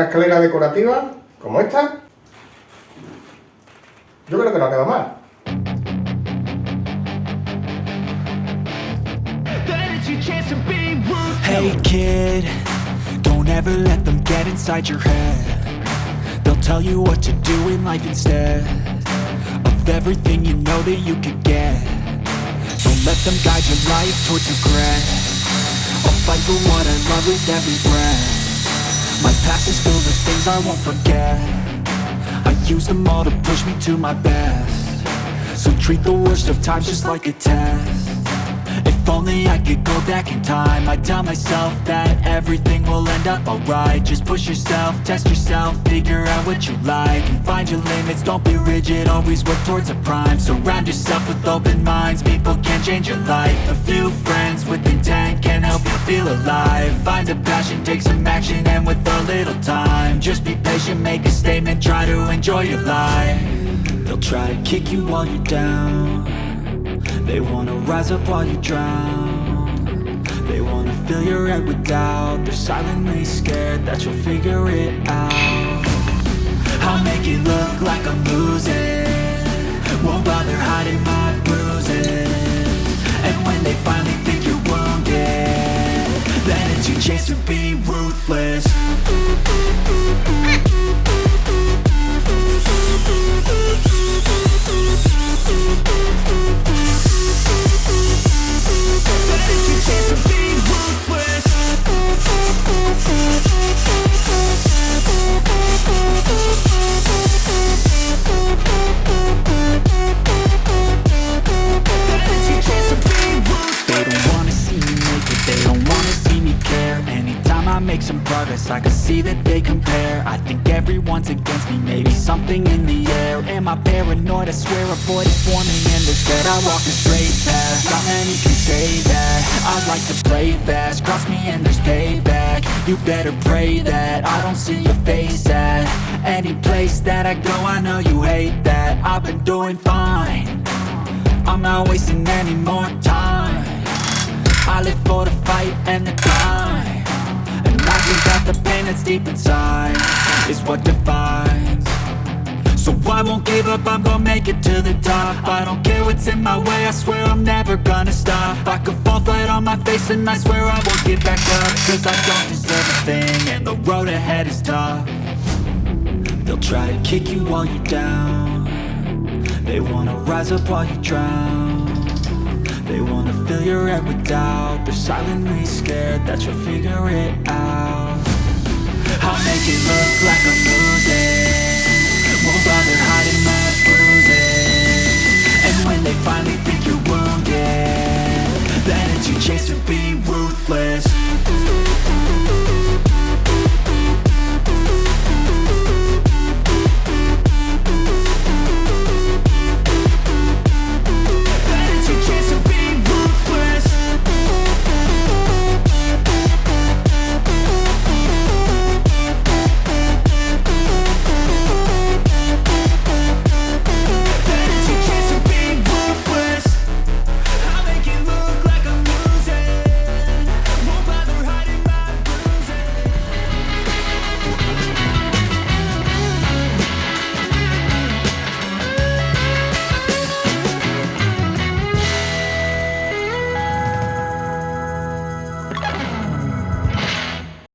una escalera decorativa como esta, yo creo que no ha quedado mal. Hey kid, don't ever let them get inside your head. They'll tell you what to do in life instead of everything you know that you could get. Don't let them guide your life towards regret. I'll fight for what I love with every breath. My past is filled with things I won't forget. I use them all to push me to my best. So treat the worst of times just like a test. If only I could go back in time, I'd tell myself that everything will end up alright. Just push yourself, test yourself, figure out what you like, and find your limits, don't be rigid, always work towards a prime. Surround yourself with open minds, people can change your life. A few friends with intent can help you feel alive. Find a passion, take some action, and with a little time, just be patient, make a statement, try to enjoy your life. They'll try to kick you while you're down. They wanna rise up while you drown. They wanna fill your head with doubt. They're silently scared that you'll figure it out. I'll make it look like I'm losing, won't bother hiding my bruises. And when they finally think you're wounded, then it's your chance to be ruthless. Make some progress, I can see that they compare. I think everyone's against me, maybe something in the air. Am I paranoid? I swear a void is forming in this bed. I walk a straight path, not many can say that. I like to play fast, cross me and there's payback. You better pray that I don't see your face at any place that I go. I know you hate that. I've been doing fine, I'm not wasting any more time. I live for the fight and the climb. I think that the pain that's deep inside is what defines. So I won't give up, I'm gonna make it to the top. I don't care what's in my way, I swear I'm never gonna stop. I could fall flat on my face and I swear I won't get back up, cause I don't deserve a thing and the road ahead is tough. They'll try to kick you while you're down. They wanna rise up while you drown. They wanna fill your head with doubt. They're silently scared that you'll figure it out. I'll make it look like I'm